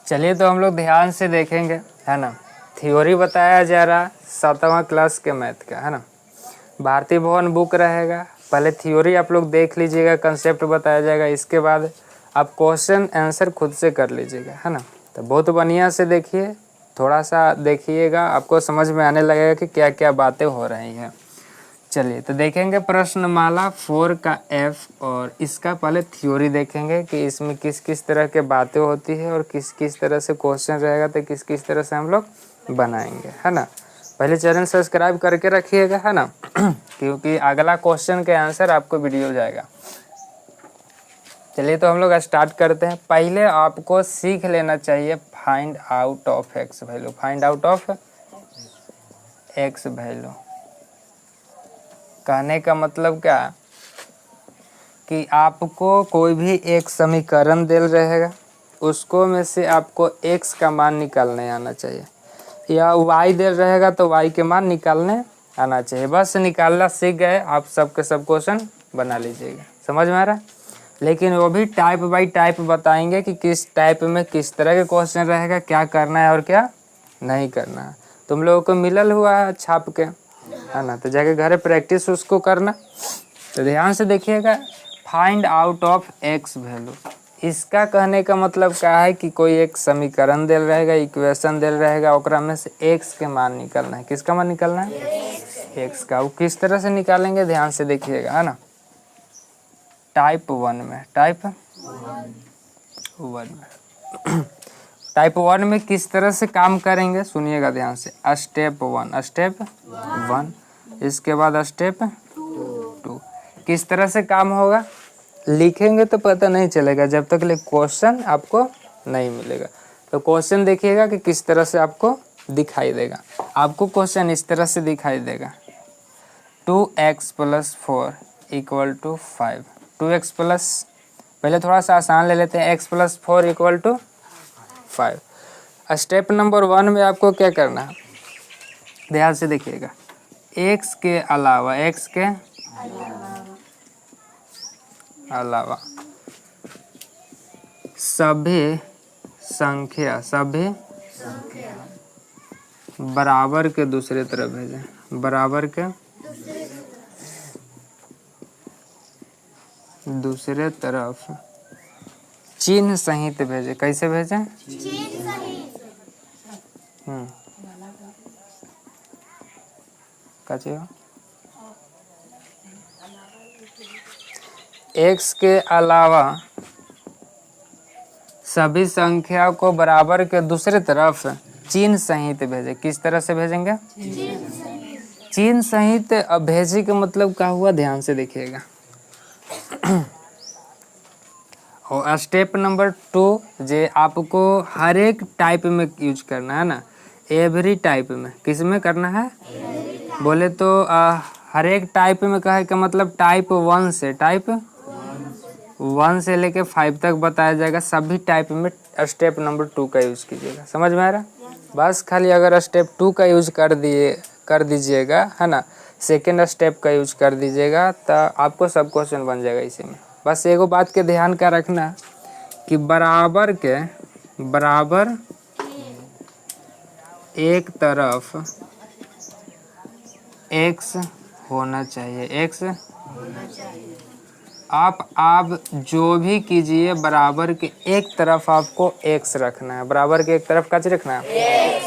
चलिए तो हम लोग ध्यान से देखेंगे, है ना। थ्योरी बताया जा रहा 7वां क्लास के मैथ का, है ना। भारती भवन बुक रहेगा, पहले थ्योरी आप लोग देख लीजिएगा, कंसेप्ट बताया जाएगा, इसके बाद आप क्वेश्चन आंसर खुद से कर लीजिएगा, है ना। तो बहुत बढ़िया से देखिए, थोड़ा सा देखिएगा, आपको समझ में आने लगेगा कि क्या क्या बातें हो रही हैं। चलिए तो देखेंगे प्रश्नमाला 4 का F, और इसका पहले थ्योरी देखेंगे कि इसमें किस किस तरह के बातें होती है और किस किस तरह से क्वेश्चन रहेगा, तो किस किस तरह से हम लोग बनाएंगे, है ना। पहले चैनल सब्सक्राइब करके रखिएगा, है ना क्योंकि अगला क्वेश्चन के आंसर आपको वीडियो जाएगा। चलिए तो हम लोग स्टार्ट करते हैं। पहले आपको सीख लेना चाहिए find out of x value. Find out of x value कहने का मतलब क्या कि आपको कोई भी एक समीकरण दिल रहेगा, उसको में से आपको x का मान निकालने आना चाहिए, या y दिल रहेगा तो y के मान निकालने आना चाहिए। बस निकालना सीख गए आप, सबके सब क्वेश्चन बना लीजिएगा, समझ में आ रहा है। लेकिन वो भी टाइप बाय टाइप बताएंगे कि किस टाइप में किस तरह के क्वेश्चन रहेगा, क्या करना है और क्या नहीं करना है। तुम लोगों को मिलल हुआ है छाप के, है ना, तो जाके घर प्रैक्टिस उसको करना। तो ध्यान से देखिएगा, find out of x value, इसका कहने का मतलब क्या है कि कोई एक समीकरण दिल रहेगा, इक्वेशन दिल रहेगा, ओकरा में से एक्स के मान निकालना है। किसका मान निकालना है? एक्स का। वो किस तरह से निकालेंगे ध्यान से देखिएगा, है ना। टाइप 1 में, टाइप 1 में टाइप 1 में किस तरह से काम करेंगे सुनिएगा ध्यान से। स्टेप 1, स्टेप 1, इसके बाद स्टेप 2। किस तरह से काम होगा लिखेंगे तो पता नहीं चलेगा जब तक ले क्वेश्चन आपको नहीं मिलेगा। तो क्वेश्चन देखिएगा कि किस तरह से आपको दिखाई देगा। आपको क्वेश्चन इस तरह से दिखाई देगा, 2x + 4 = 5। 2x प्लस, पहले थोड़ा सा आसान ले लेते हैं, x + 4 = 5। स्टेप नंबर 1 में आपको क्या करना है ध्यान से देखिएगा। x के अलावा, x के अलावा सभी संख्या बराबर के दूसरे तरफ भेजें, बराबर के दूसरे तरफ चिन्ह सहित भेजें। कैसे भेजें? चिन्ह सहित। क्या चाहिए? x के अलावा सभी संख्या को बराबर के दूसरे तरफ चिन्ह सहित भेजें। किस तरह से भेजेंगे? चिन्ह सहित। अब भेजे का मतलब क्या हुआ ध्यान से देखिएगा। और स्टेप नंबर 2 जे आपको हर एक टाइप में यूज करना है ना, एवरी टाइप में। किस में करना है? बोले तो हर एक टाइप में कहे का मतलब टाइप 1 से, टाइप 1 से लेके 5 तक बताया जाएगा। सभी टाइप में स्टेप नंबर 2 का यूज कीजिएगा। समझ में आ रहा? बस खाली अगर स्टेप 2 का यूज कर दीजिएगा, है ना, सेकेंड स्टेप का यूज कर दीजिएगा, तो आपको सब क्वेश्चन बन जाएगा इसी में। बस एगो बात के ध्यान का रखना कि बराबर एक तरफ x होना चाहिए, x आप जो भी कीजिए बराबर के एक तरफ आपको x रखना है। बराबर के एक तरफ क्या रखना है?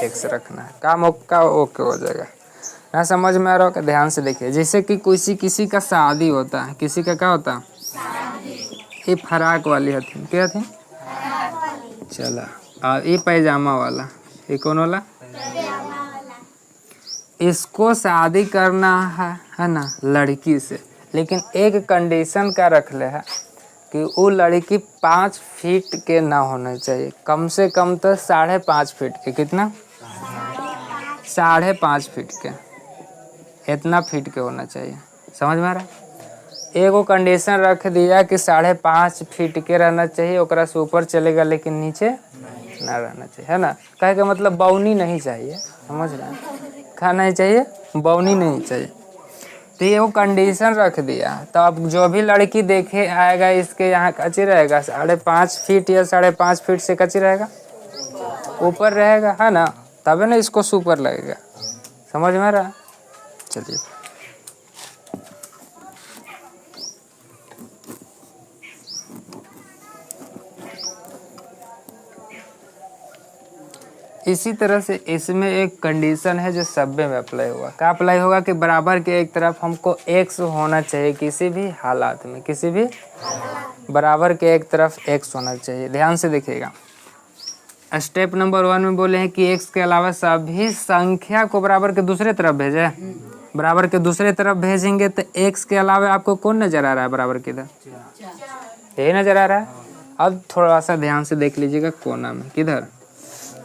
x रखना है। काम आपका ओके हो जाएगा ना। समझ में आ रहा होगा? ध्यान से देखिए, जैसे कि किसी का शादी होता है, किसी का क्या होता है? ये फराक वाली हथी, क्या थी? चला। और ये पैजामा वाला, ये कौन वाला? इसको शादी करना है ना लड़की से, लेकिन एक कंडीशन का रख ले है कि वो लड़की 5 फीट के ना होना चाहिए, कम से कम तो 5.5 फीट के। कितना? 5.5 फीट के, इतना फीट के होना चाहिए। समझ में आ रहा? एगो कंडीशन रख दिया कि 5.5 फीट के रहना चाहिए, ओकरा से ऊपर चलेगा लेकिन नीचे ना रहना चाहिए, है ना। कहे का मतलब बौनी नहीं चाहिए। समझ रहे हैं? क्या नहीं चाहिए? बौनी नहीं चाहिए। तो ये वो कंडीशन रख दिया, तो अब जो भी लड़की देखे आएगा इसके यहाँ कच्ची रहेगा 5.5 फीट या 5.5 फीट से कच्ची रहेगा, ऊपर रहेगा, है ना, तभी ना इसको सुपर लगेगा। समझ में आ रहा? चलिए इसी तरह से इसमें एक कंडीशन है जो सब्बे में अप्लाई होगा। क्या अप्लाई होगा कि बराबर के एक तरफ हमको x होना चाहिए, किसी भी हालात में, किसी भी बराबर के एक तरफ x होना चाहिए। ध्यान से देखिएगा, स्टेप नंबर 1 में बोले हैं कि x के अलावा सभी संख्या को बराबर के दूसरे तरफ भेजे। बराबर के दूसरे तरफ भेजेंगे तो x के अलावा आपको कौन नजर आ रहा है बराबर के इधर? यही नजर आ रहा है। अब थोड़ा सा ध्यान से देख लीजिएगा कोना में, किधर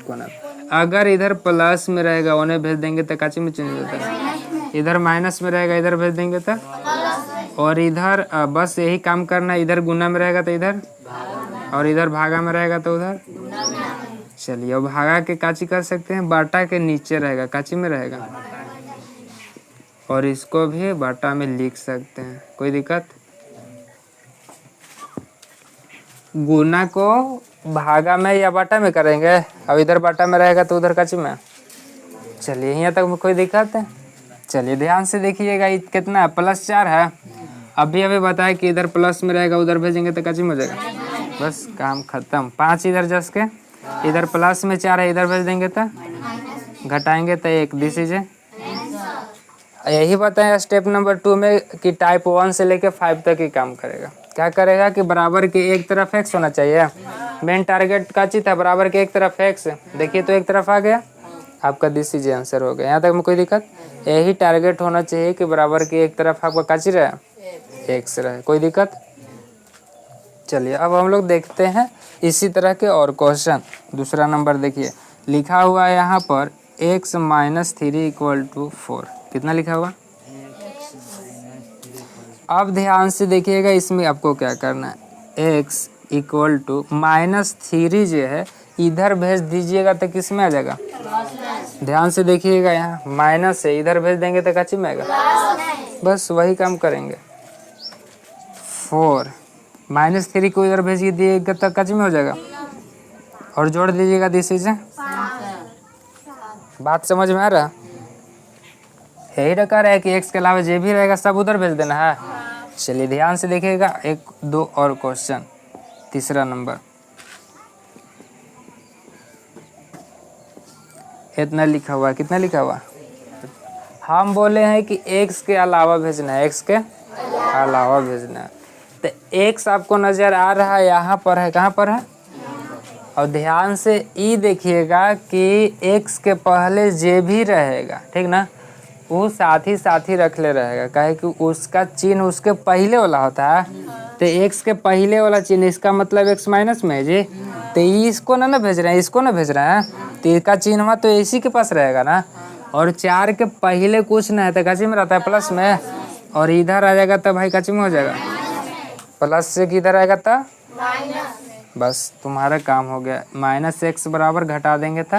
कोना में। अगर इधर प्लस में रहेगा उन्हें भेज देंगे तो काची में चेंज होता है, इधर माइनस में रहेगा इधर भेज देंगे तो, और इधर बस यही काम करना, इधर गुना में रहेगा तो इधर, और इधर भागा में रहेगा तो उधर। चलिए अब भागा के काची कर सकते हैं, बाटा के नीचे रहेगा, काची में रहेगा, और इसको भी बाटा में लिख सकते हैं, कोई दिक्कत। गुना को भागा में या बाटा में करेंगे, अब इधर बाटा में रहेगा तो उधर काची में। चलिए यहाँ तक कोई दिक्कत है? चलिए ध्यान से देखिएगा, ये कितना है, +4 है। अभी अभी बताया कि इधर प्लस में रहेगा उधर भेजेंगे तो काची में हो जाएगा, बस काम खत्म। 5 इधर जस के, इधर प्लस में 4 है, इधर भेज देंगे तो घटाएंगे तो 1। दिस इज यही बताया स्टेप नंबर 2 में कि टाइप 1 से लेके 5 तक ही काम करेगा। क्या करेगा कि बराबर के एक तरफ x होना चाहिए। मेन टारगेट का चीज था बराबर के एक तरफ x, देखिए तो एक तरफ आ गया आपका, दिस इज आंसर हो गया। यहाँ तक में कोई दिक्कत? यही टारगेट होना चाहिए कि बराबर के एक तरफ आपका काची रहे, x रहे, कोई दिक्कत। चलिए अब हम लोग देखते हैं इसी तरह के और क्वेश्चन। दूसरा नंबर देखिए, लिखा हुआ है यहाँ पर x - 3 = 4। कितना लिखा हुआ? अब ध्यान से देखिएगा, इसमें आपको क्या करना है, x = -3 जो है इधर भेज दीजिएगा तो किस में आ जाएगा? ध्यान से देखिएगा, यहाँ माइनस है, इधर भेज देंगे तो काची में आएगा, बस वही काम करेंगे। 4 -3 को इधर भेज दिएगा तो काची में हो जाएगा, और जोड़ दीजिएगा दिस इज। बात समझ में आ रहा? यही रखा है कि x के अलावा जो भी रहेगा सब उधर भेज देना है। चलिए ध्यान से देखिएगा, 1-2 और क्वेश्चन। तीसरा नंबर, इतना लिखा हुआ है, कितना लिखा हुआ? हम बोले हैं कि x के अलावा भेजना है, x के अलावा भेजना है, तो x आपको नजर आ रहा है यहाँ पर है, कहाँ पर है? और ध्यान से ई देखिएगा कि x के पहले जे भी रहेगा, ठीक ना, वो साथ ही रख ले रहेगा, काहे कि उसका चिन्ह उसके पहले वाला होता है। तो x के पहले वाला चिन्ह, इसका मतलब x माइनस में है जी, तो इसको ना भेज रहे हैं, इसको ना भेज रहे हैं, तो इसका चिन्ह तो इसी के पास रहेगा ना। और 4 के पहले कुछ ना है तो काची में रहता है, प्लस में, और इधर आ जाएगा तो भाई काची में हो जाएगा, प्लस से किधर आएगा तो बस तुम्हारा काम हो गया। -x बराबर घटा देंगे तो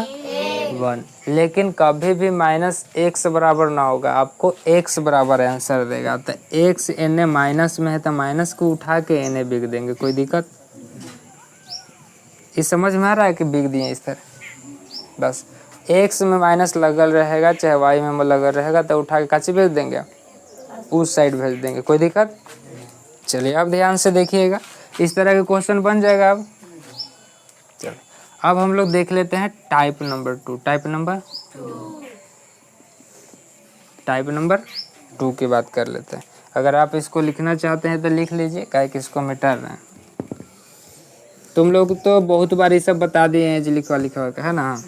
1, लेकिन कभी भी -x बराबर ना होगा, आपको x बराबर आंसर देगा। तो x एने माइनस में है तो माइनस को उठा के एने बिग देंगे, कोई दिक्कत? ये समझ में आ रहा है कि बिग दिए इस तरह, बस x में माइनस लगल रहेगा चाहे y में लगल रहेगा तो उठा के काची भेज देंगे, उस साइड भेज देंगे, कोई दिक्कत। चलिए अब ध्यान से देखिएगा, इस तरह के क्वेश्चन बन जाएगा। अब चलिए अब हम लोग देख लेते हैं टाइप नंबर 2। टाइप नंबर 2 की बात कर लेते हैं। अगर आप इसको लिखना चाहते हैं तो लिख लीजिए, काहे कि इसको मिटा रहे हैं। तुम लोग तो बहुत बार ये सब बता दिए हैं जी, लिखवा है ना।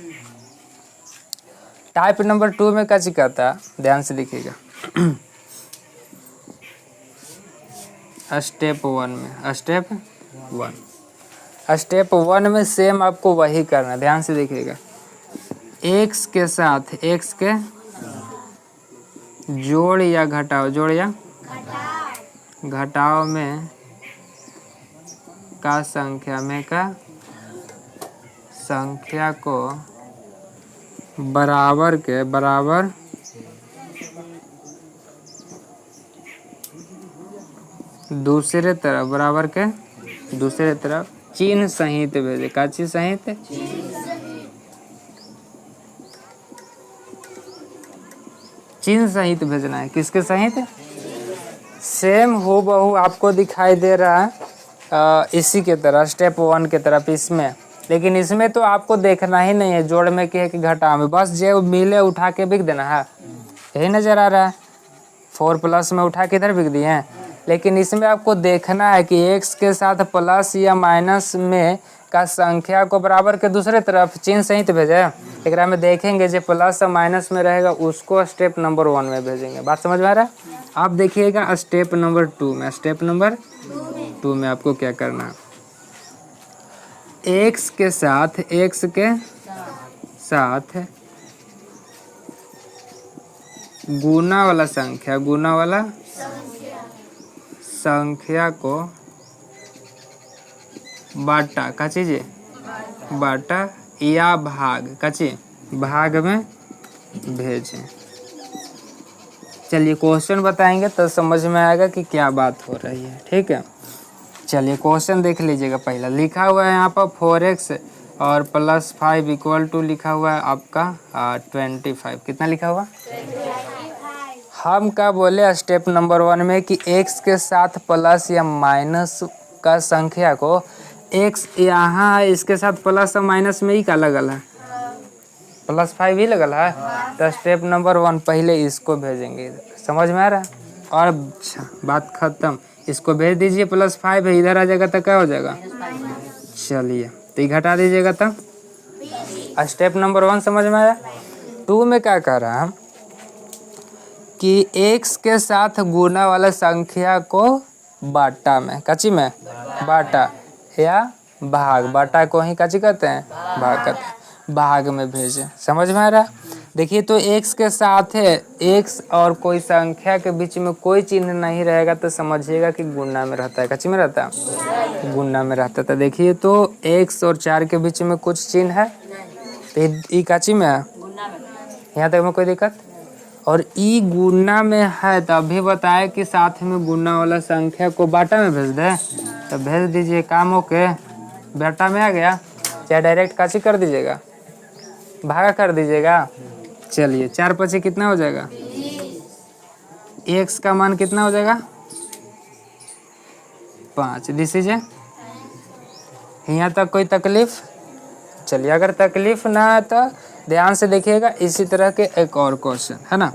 टाइप नंबर 2 में क्या कहता है, ध्यान से देखिएगा। स्टेप 1 में सेम आपको वही करना है, ध्यान से देखिएगा। x के साथ x के जोड़ या घटाव में का संख्या को बराबर दूसरे तरफ चिन्ह सहित भेजे। का चीज सहित? चिन्ह सहित भेजना है। किसके सहित? सेम हूबहू आपको दिखाई दे रहा है इसी के तरह, स्टेप 1 के तरफ इसमें, लेकिन इसमें तो आपको देखना ही नहीं है जोड़ में कि घटा में, बस जो मिले उठा के बिक देना है, यही नज़र आ रहा है। 4 प्लस में उठा के इधर बिक दिए हैं, लेकिन इसमें आपको देखना है कि x के साथ प्लस या माइनस में का संख्या को बराबर के दूसरे तरफ चिन्ह सहित भेजे। एक में देखेंगे जो प्लस और माइनस में रहेगा उसको स्टेप नंबर 1 में भेजेंगे। बात समझ में आ रहा है? आप देखिएगा स्टेप नंबर 2 में, स्टेप नंबर 2 में आपको क्या करना है, x के साथ गुना वाला संख्या को बाटा का चीज़ बाटा या भाग में भेजें। चलिए क्वेश्चन बताएंगे तो समझ में आएगा कि क्या बात हो रही है। ठीक है, चलिए क्वेश्चन देख लीजिएगा। पहला लिखा हुआ है यहाँ पर 4x और +5 इक्वल टू लिखा हुआ है आपका 25। कितना लिखा हुआ? 25। हम क्या बोले स्टेप नंबर 1 में कि x के साथ प्लस या माइनस का संख्या को, x यहाँ है इसके साथ प्लस और माइनस में ही का लगल है, +5 ही लगल है, तो स्टेप नंबर 1 पहले इसको भेजेंगे। समझ में आ रहा है? और अच्छा बात खत्म, इसको भेज दीजिए, +5 है इधर आ जाएगा तो क्या हो जाएगा? चलिए तो ये घटा दीजिएगा तब। स्टेप नंबर 1 समझ में आया। 2 में क्या कह रहा है कि x के साथ गुना वाला संख्या को बाटा में, कच्ची में बाटा या बाटा को ही कच्ची कहते हैं, भाग कहते हैं, भाग में भेजें। समझ में आ रहा है? देखिए तो x के साथ है, x और कोई संख्या के बीच में कोई चिन्ह नहीं रहेगा तो समझिएगा कि गुना में रहता है, कच्ची में रहता है, गुना में रहता है। तो देखिए तो x और 4 के बीच में कुछ चिन्ह है तो ये कच्ची में है, यहाँ तक में कोई दिक्कत। और ई गुना में है तो अभी बताया कि साथ में गुना वाला संख्या को बाटा में भेज दे, तो भेज दीजिए, काम ओके, बाटा में आ गया। चाहे डायरेक्ट काची कर दीजिएगा, भागा कर दीजिएगा। चलिए 4 × 5 कितना हो जाएगा? x का मान कितना हो जाएगा? 5। दिस इज, यहाँ तक कोई तकलीफ? चलिए अगर तकलीफ ना है तो ध्यान से देखिएगा। इसी तरह के एक और क्वेश्चन है ना,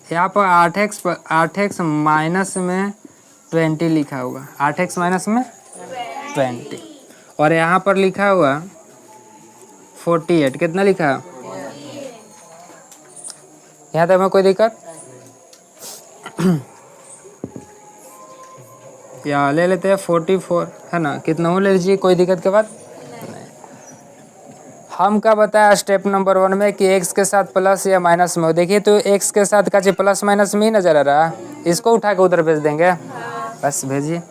यहाँ पर 8x माइनस में 20 लिखा हुआ, 8x माइनस में 20, और यहाँ पर लिखा हुआ 48। कितना लिखा है? यहाँ तक में कोई दिक्कत? या ले लेते हैं 44 है ना, कितना हो ले लीजिए, कोई दिक्कत के बाद नहीं। हम क्या बताया स्टेप नंबर 1 में कि x के साथ प्लस या माइनस में हो। देखिए तो x के साथ का प्लस माइनस में ही नजर आ रहा है, इसको उठा के उधर भेज देंगे, बस भेजिए।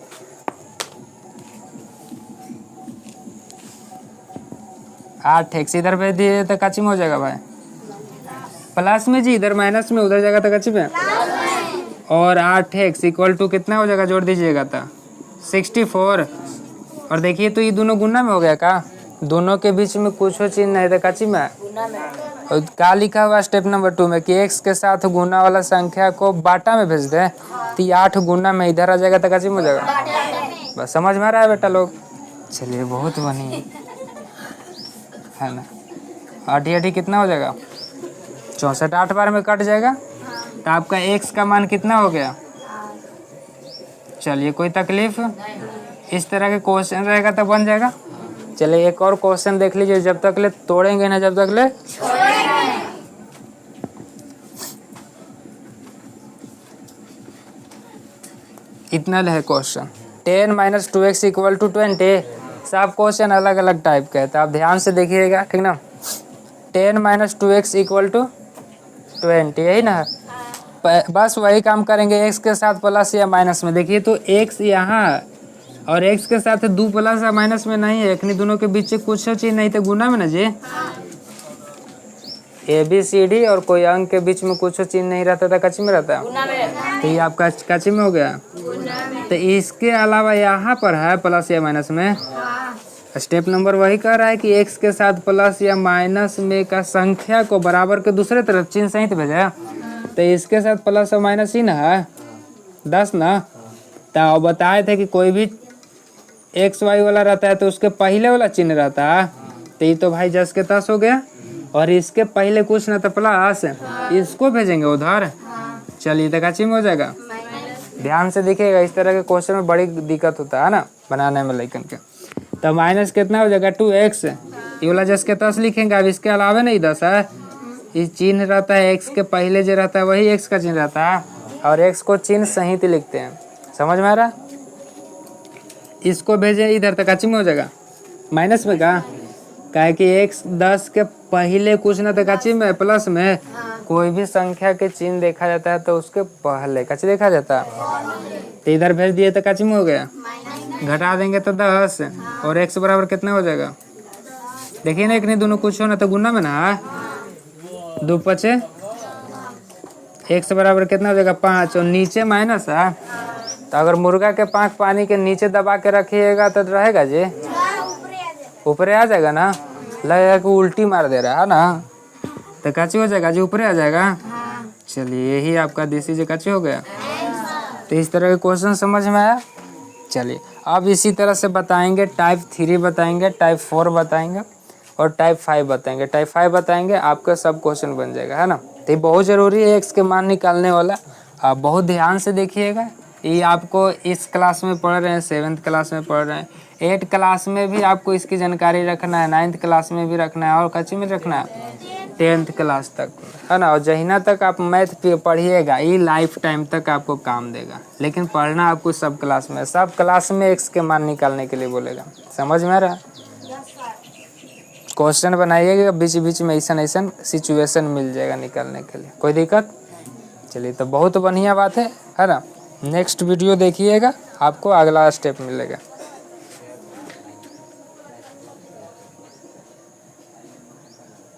आठ एक्स इधर भेज दिए तो काची में हो जाएगा भाई? प्लस में जी, इधर माइनस में, उधर जाएगा तो काची में, और 8x इक्वल टू कितना हो जाएगा? जोड़ दीजिएगा तो 64। और देखिए तो ये दोनों गुना में हो गया का, दोनों के बीच में कुछ चिन्ह नहीं था, काची में। और क्या लिखा हुआ स्टेप नंबर 2 में कि x के साथ गुना वाला संख्या को बाटा में भेज दे, तो 8 गुना में इधर आ जाएगा तो काची में हो जाएगा। बस समझ में आ रहा है बेटा लोग? चलिए बहुत बढ़िया है ना। 8 कितना हो जाएगा? 64। 8 बार में कट जाएगा तो आपका x का मान कितना हो गया? चलिए कोई तकलीफ? इस तरह के क्वेश्चन रहेगा तो बन जाएगा। चलिए एक और क्वेश्चन देख लीजिए, जब तक ले तोड़ेंगे ना, जब तक ले इतना है क्वेश्चन। 10 - 2x equal to 20। सब क्वेश्चन अलग अलग टाइप का है तो आप ध्यान से देखिएगा, ठीक ना। 10 - 2x इक्वल टू 20, यही ना, बस वही काम करेंगे। x के साथ प्लस या माइनस में, देखिए तो x यहाँ और x के साथ 2 प्लस या माइनस में नहीं है, इतनी दोनों के बीच कुछ चीज नहीं तो गुना में ना जी। ABCD और कोई अंक के बीच में कुछ चीज नहीं रहता था, कच्ची में रहता है, तो ये आपका कच्ची में हो गया। तो इसके अलावा यहाँ पर है प्लस या माइनस में, स्टेप नंबर वही कह रहा है कि x के साथ प्लस या माइनस में का संख्या को बराबर के दूसरे तरफ चिन्ह सहित भेजा, तो इसके साथ प्लस और माइनस ही ना है 10 ना। तो बताए थे कि कोई भी एक्स वाई वाला रहता है तो उसके पहले वाला चिन्ह रहता है, तो ये तो भाई 10 के 10 हो गया, और इसके पहले कुछ ना तो प्लस, इसको भेजेंगे उधर। चलिए तो काची में हो जाएगा, ध्यान से देखिएगा, इस तरह के क्वेश्चन में बड़ी दिक्कत होता है ना बनाने में लेकिन के। तो माइनस कितना हो जाएगा 2x, ये वाला 10 के 10 लिखेंगे। अब इसके अलावा नहीं 10 है, ये चिन्ह रहता है x के पहले जो रहता है वही x का चिन्ह रहता है, और x को चिन्ह सहित लिखते हैं। समझ में आ रहा? इसको भेजे इधर तक काची में हो जाएगा माइनस में का, काहे कि x 10 के पहले कुछ ना तो काची में प्लस में, कोई भी संख्या के चिन्ह देखा जाता है तो उसके पहले काची देखा जाता है, तो इधर भेज दिए तो काची में हो गया, घटा देंगे तो 10, और x बराबर कितना हो जाएगा, देखिए ना, एक नहीं दोनों कुछ हो ना तो गुना में ना, 2 5 x बराबर कितना हो जाएगा 5, और नीचे माइनस है, तो अगर मुर्गा के पाँख पानी के नीचे दबा के रखिएगा तो रहेगा जी, ऊपर आ जाएगा ना, लगेगा कि उल्टी मार दे रहा है ना, तो काची हो जाएगा जी, ऊपर आ जाएगा। चलिए यही आपका देसी जो काची हो गया। तो इस तरह के क्वेश्चन समझ में आया। चलिए अब इसी तरह से बताएंगे, टाइप 3 बताएंगे, टाइप 4 बताएंगे, और टाइप 5 बताएंगे। टाइप 5 बताएंगे आपका सब क्वेश्चन बन जाएगा, है ना। तो ये बहुत ज़रूरी है एक्स के मान निकालने वाला, आप बहुत ध्यान से देखिएगा। ये आपको इस क्लास में पढ़ रहे हैं, 7th क्लास में पढ़ रहे हैं, 8th क्लास में भी आपको इसकी जानकारी रखना है, 9th क्लास में भी रखना है, और कच्ची में रखना है 10th क्लास तक, है ना। और जहिना तक आप मैथ पढ़िएगा ये लाइफ टाइम तक आपको काम देगा, लेकिन पढ़ना आपको सब क्लास में, सब क्लास में एक्स के मान निकालने के लिए बोलेगा। समझ में आ रहा? क्वेश्चन बनाइएगा, बीच बीच में ऐसा सिचुएशन मिल जाएगा निकालने के लिए, कोई दिक्कत। चलिए तो बहुत बढ़िया बात है ना। नेक्स्ट वीडियो देखिएगा, आपको अगला स्टेप मिलेगा।